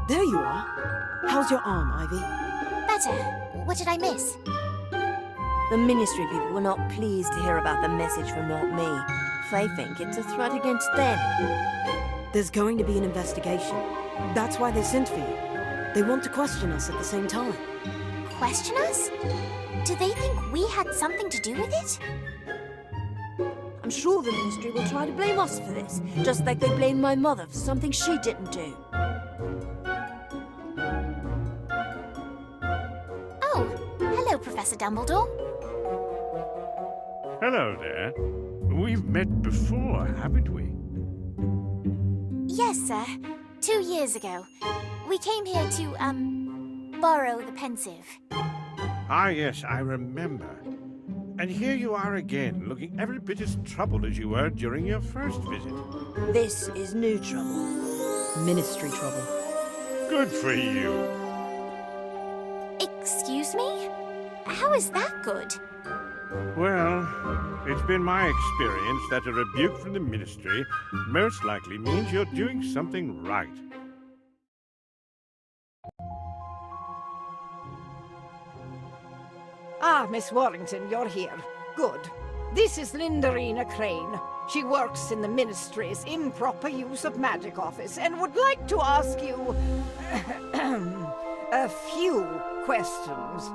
There you are. How's your arm, Ivy? Better. What did I miss? The ministry people were not pleased to hear about the message from Not Me. They think it's a threat against them. There's going to be an investigation. That's why they sent for you. They want to question us at the same time. Question us? Do they think we had something to do with it? I'm sure the ministry will try to blame us for this, just like they blamed my mother for something she didn't do. Oh, hello, Professor Dumbledore. Hello there. We've met before, haven't we? Yes, sir. 2 years ago. We came here to, borrow the pensive. Ah, yes, I remember. And here you are again, looking every bit as troubled as you were during your first visit. This is new trouble. Ministry trouble. Good for you. Excuse me? How is that good? Well, it's been my experience that a rebuke from the ministry most likely means you're doing something right. Ah, Miss Warrington, you're here. Good. This is Lindarina Crane. She works in the Ministry's improper use of magic office and would like to ask you a few questions.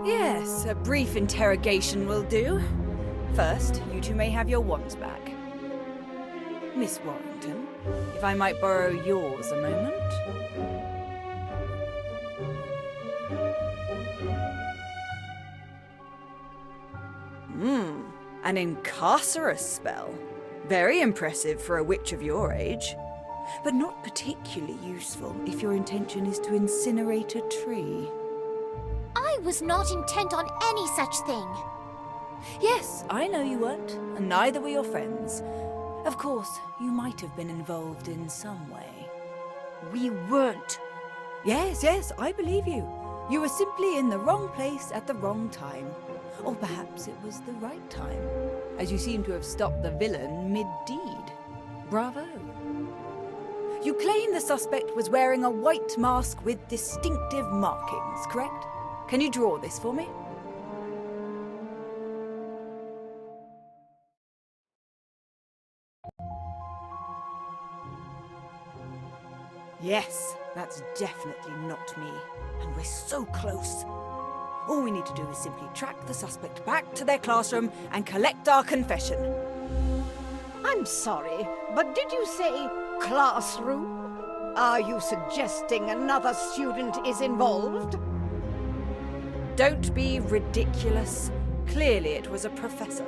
Yes, a brief interrogation will do. First, you two may have your wands back. Miss Warrington, if I might borrow yours a moment. An incarcerous spell. Very impressive for a witch of your age. But not particularly useful if your intention is to incinerate a tree. I was not intent on any such thing. Yes, I know you weren't, and neither were your friends. Of course, you might have been involved in some way. We weren't. Yes, I believe you. You were simply in the wrong place at the wrong time. Or perhaps it was the right time, as you seem to have stopped the villain mid-deed. Bravo. You claim the suspect was wearing a white mask with distinctive markings, correct? Can you draw this for me? Yes, that's definitely not me. And we're so close. All we need to do is simply track the suspect back to their classroom and collect our confession. I'm sorry, but did you say classroom? Are you suggesting another student is involved? Don't be ridiculous. Clearly it was a professor.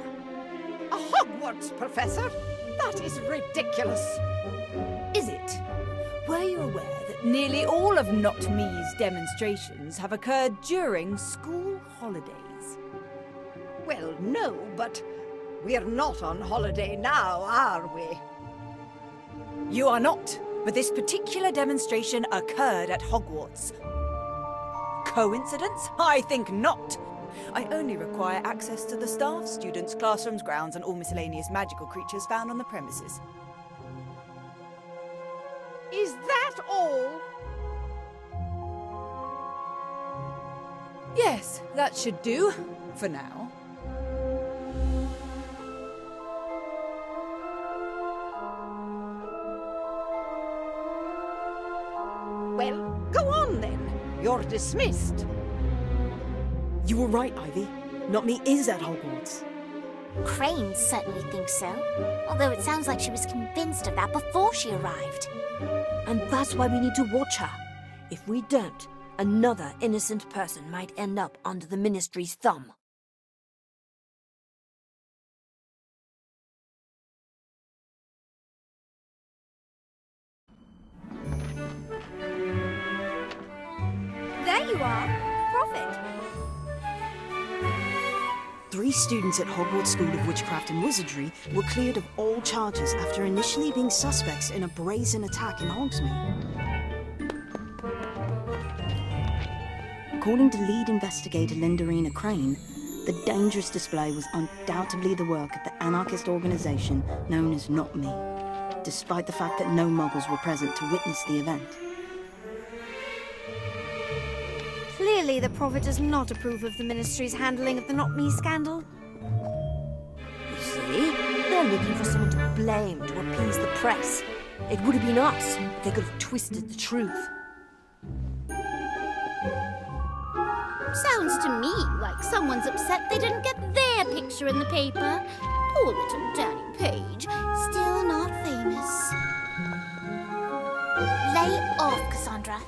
A Hogwarts professor? That is ridiculous. Is it? Were you aware that nearly all of Not Me's demonstrations have occurred during school holidays? Well, no, but we're not on holiday now, are we? You are not, but this particular demonstration occurred at Hogwarts. Coincidence? I think not. I only require access to the staff, students, classrooms, grounds, and all miscellaneous magical creatures found on the premises. Is that all? Yes, that should do, for now. Well, go on then. You're dismissed. You were right, Ivy. Not Me is at Hogwarts. Crane certainly thinks so. Although it sounds like she was convinced of that before she arrived. And that's why we need to watch her. If we don't, another innocent person might end up under the ministry's thumb. There you are. Prophet. 3 students at Hogwarts School of Witchcraft and Wizardry were cleared of all charges after initially being suspects in a brazen attack in Hogsmeade. According to lead investigator Lindarina Crane, the dangerous display was undoubtedly the work of the anarchist organization known as Not Me. despite the fact that no muggles were present to witness the event. Clearly, the Prophet does not approve of the Ministry's handling of the Not Me scandal. You see, they're looking for someone to blame to appease the press. It would have been us if they could have twisted the truth. Sounds to me like someone's upset they didn't get their picture in the paper. Poor little Danny Page, still not famous. Lay off, Cassandra.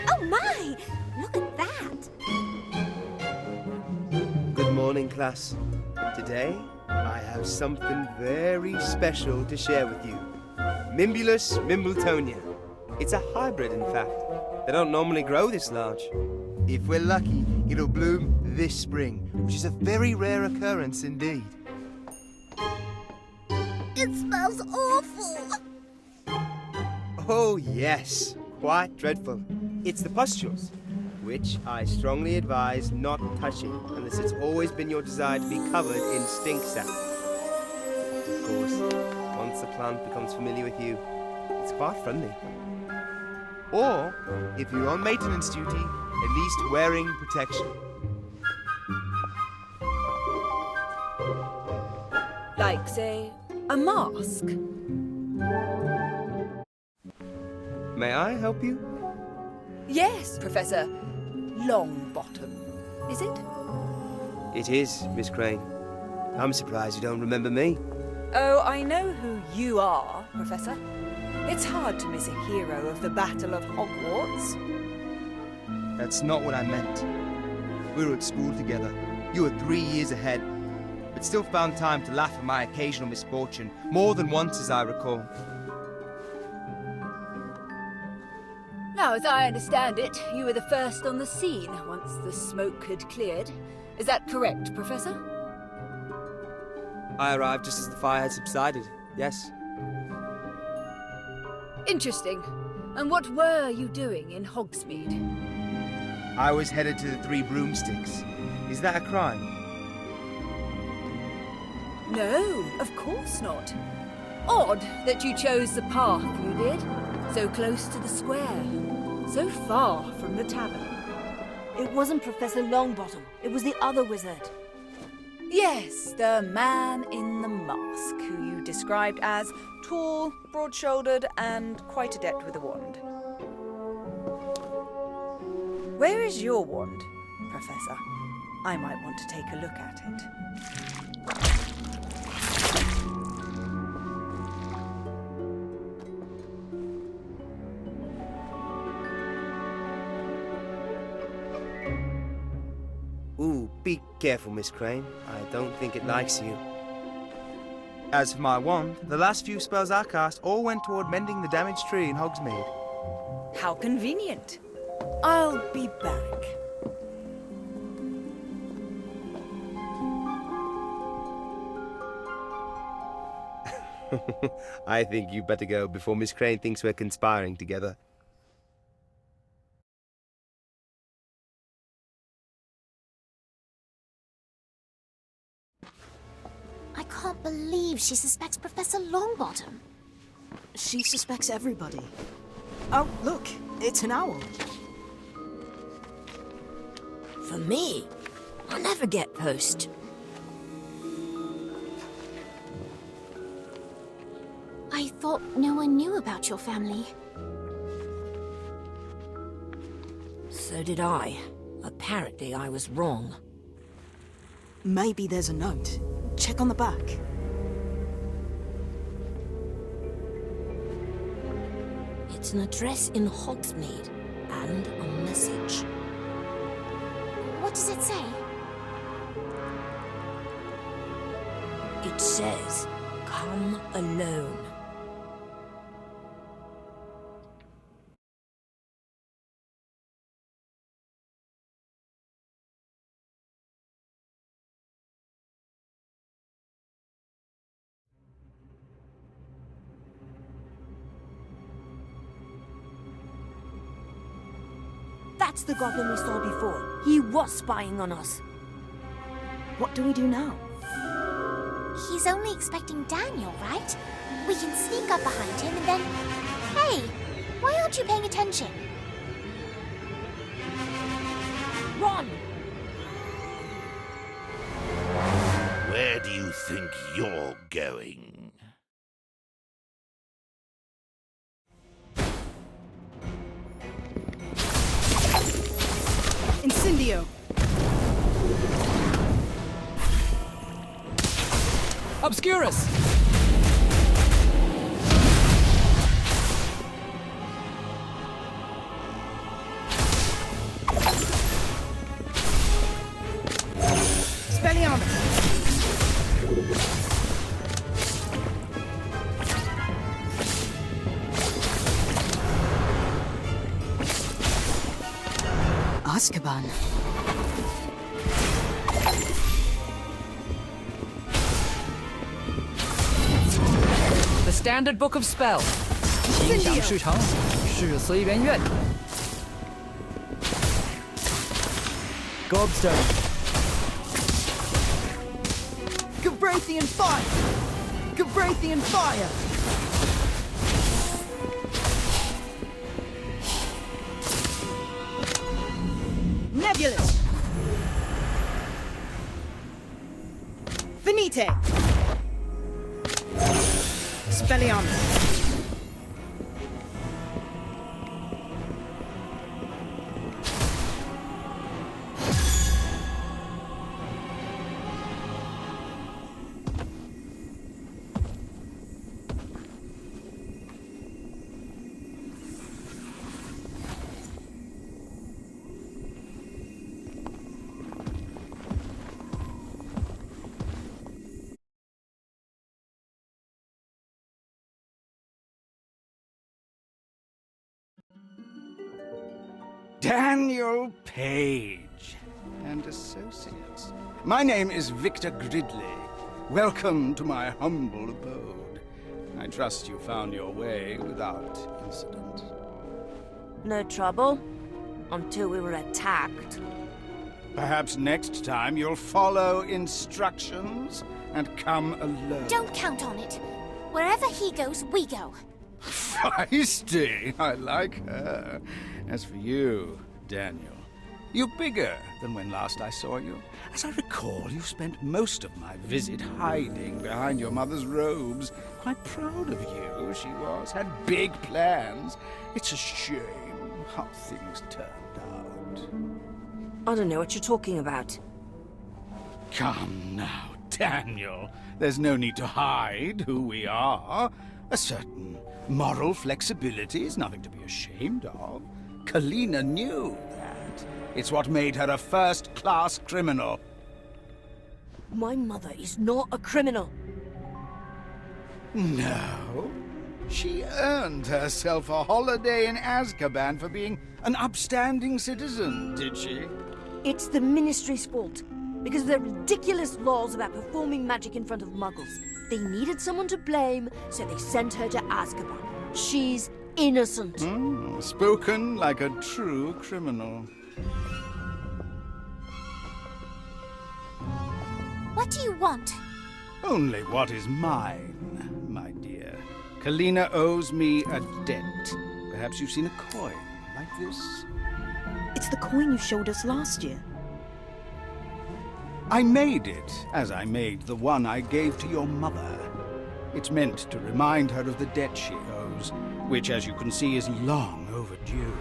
Oh my! Look at that! Good morning, class. Today, I have something very special to share with you. Mimbulus mimbletonia. It's a hybrid, in fact. They don't normally grow this large. If we're lucky, it'll bloom this spring, which is a very rare occurrence indeed. It smells awful. Oh, yes. Quite dreadful. It's the pustules, which I strongly advise not touching unless it's always been your desire to be covered in stink sap. Of course, once the plant becomes familiar with you, it's quite friendly. Or, if you're on maintenance duty, at least wearing protection. Like, say, a mask. May I help you? Yes, Professor Longbottom. Is it? It is, Miss Crane. I'm surprised you don't remember me. Oh, I know who you are, Professor. It's hard to miss a hero of the Battle of Hogwarts. That's not what I meant. We were at school together. You were 3 years ahead, but still found time to laugh at my occasional misfortune, more than once as I recall. Now, as I understand it, you were the first on the scene once the smoke had cleared. Is that correct, Professor? I arrived just as the fire had subsided, yes. Interesting. And what were you doing in Hogsmeade? I was headed to the Three Broomsticks. Is that a crime? No, of course not. Odd that you chose the path you did. So close to the square. So far from the tavern. It wasn't Professor Longbottom. It was the other wizard. Yes, the man in the mask, who you described as tall, broad-shouldered, and quite adept with a wand. Where is your wand, Professor? I might want to take a look at it. Ooh, be careful, Miss Crane. I don't think it likes you. As for my wand, the last few spells I cast all went toward mending the damaged tree in Hogsmeade. How convenient. I'll be back. I think you better go before Miss Crane thinks we're conspiring together. I can't believe she suspects Professor Longbottom. She suspects everybody. Oh, look, it's an owl. For me, I'll never get post. I thought no one knew about your family. So did I. Apparently, I was wrong. Maybe there's a note. Check on the back. It's an address in Hogsmeade and a message. What does it say? It says, "Come alone." That's the goblin we saw before. He was spying on us. What do we do now? He's only expecting Daniel, right? We can sneak up behind him and then... Hey, why aren't you paying attention? Run! Where do you think you're going? Incendio! Obscurus! Spelliarmus! Azkaban. The Standard Book of Spells. 心想事成，事随缘愿。Gobstone. Gabrathian fire! Gabrathian fire! Nebulous! Finite! Spelliarmus! Daniel Page and Associates. My name is Victor Gridley. Welcome to my humble abode. I trust you found your way without incident. No trouble. Until we were attacked. Perhaps next time you'll follow instructions and come alone. Don't count on it. Wherever he goes, we go. Feisty! I like her. As for you, Daniel, you're bigger than when last I saw you. As I recall, you spent most of my visit hiding behind your mother's robes. Quite proud of you, she was. Had big plans. It's a shame how things turned out. I don't know what you're talking about. Come now, Daniel. There's no need to hide who we are. A certain moral flexibility is nothing to be ashamed of. Kalina knew that. It's what made her a first-class criminal. My mother is not a criminal. No. She earned herself a holiday in Azkaban for being an upstanding citizen, did she? It's the Ministry's fault. Because of their ridiculous laws about performing magic in front of muggles. They needed someone to blame, so they sent her to Azkaban. She's innocent. Spoken like a true criminal. What do you want? Only what is mine, my dear. Kalina owes me a debt. Perhaps you've seen a coin like this? It's the coin you showed us last year. I made it, as I made the one I gave to your mother. It's meant to remind her of the debt she owes, which, as you can see, is long overdue.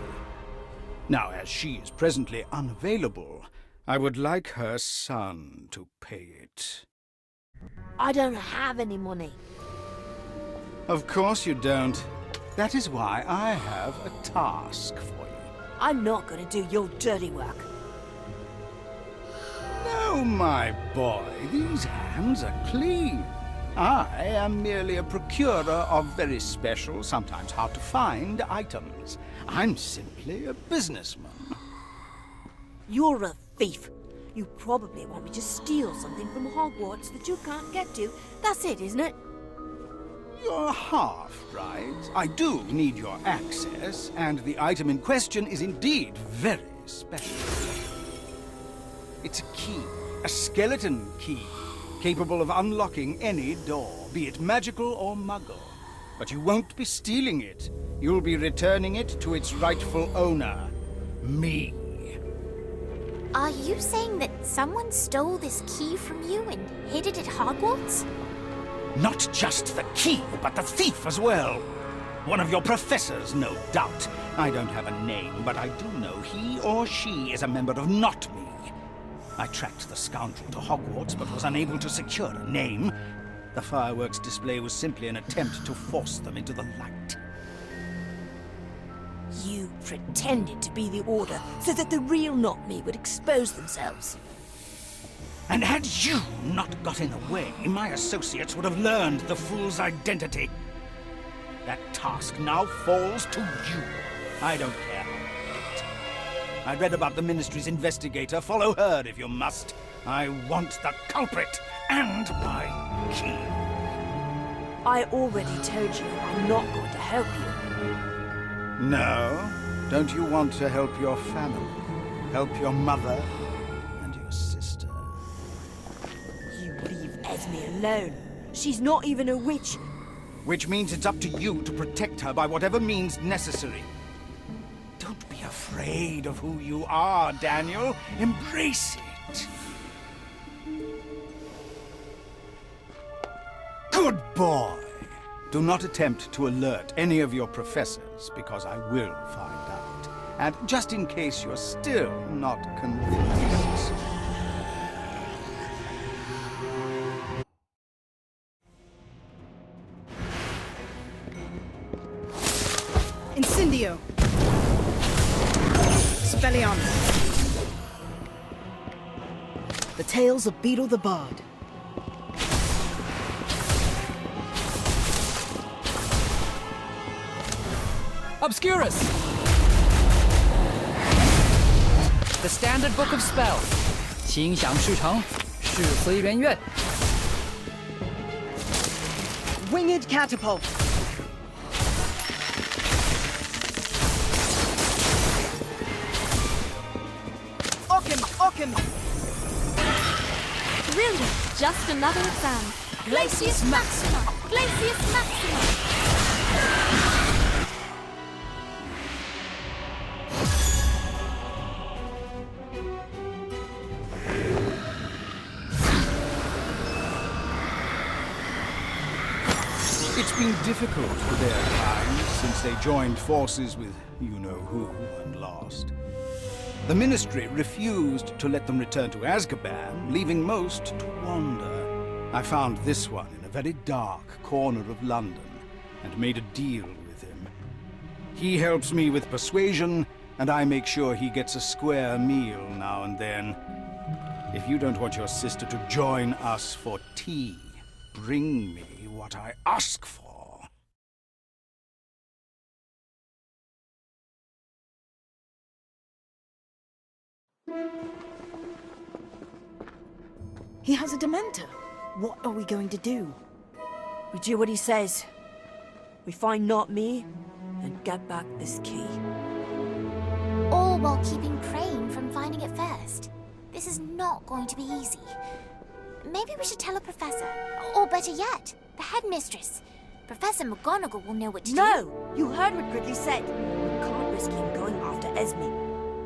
Now, as she is presently unavailable, I would like her son to pay it. I don't have any money. Of course you don't. That is why I have a task for you. I'm not going to do your dirty work. No, my boy, these hands are clean. I am merely a procurer of very special, sometimes hard-to-find items. I'm simply a businessman. You're a thief. You probably want me to steal something from Hogwarts that you can't get to. That's it, isn't it? You're half right. I do need your access, and the item in question is indeed very special. It's a key, a skeleton key, capable of unlocking any door, be it magical or muggle. But you won't be stealing it. You'll be returning it to its rightful owner, me. Are you saying that someone stole this key from you and hid it at Hogwarts? Not just the key, but the thief as well. One of your professors, no doubt. I don't have a name, but I do know he or she is a member of Not Me. I tracked the scoundrel to Hogwarts, but was unable to secure a name. The fireworks display was simply an attempt to force them into the light. You pretended to be the Order so that the real Not Me would expose themselves. And had you not got in the way, my associates would have learned the fool's identity. That task now falls to you. I don't care how you did it. I read about the Ministry's investigator. Follow her if you must. I want the culprit and my key. I already told you I'm not going to help you. No? Don't you want to help your family? Help your mother and your sister? You leave Esme alone. She's not even a witch. Which means it's up to you to protect her by whatever means necessary. Don't be afraid of who you are, Daniel. Embrace it. Good boy. Do not attempt to alert any of your professors, because I will find out. And just in case you're still not convinced... Incendio. Spelliano. The Tales of Beetle the Bard. Obscurus! The Standard Book of Spells. 心想事成，事随人愿。 Winged Catapult. Ockham. Brilliant! Just another exam. Glacius Maxima! Glacius Maxima! It's been difficult for their kind since they joined forces with you-know-who and lost. The Ministry refused to let them return to Azkaban, leaving most to wander. I found this one in a very dark corner of London and made a deal with him. He helps me with persuasion, and I make sure he gets a square meal now and then. If you don't want your sister to join us for tea, bring me what I ask for. He has a Dementor. What are we going to do? We do what he says. We find Not Me and get back this key. All while keeping Crane from finding it first. This is not going to be easy. Maybe we should tell a professor. Or better yet, the headmistress. Professor McGonagall will know what to do. No! You heard what Gridley said. We can't risk him going after Esme.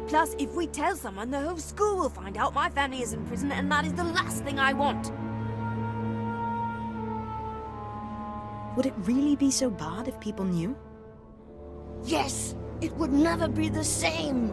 Plus, if we tell someone, the whole school will find out my family is in prison, and that is the last thing I want. Would it really be so bad if people knew? Yes! It would never be the same!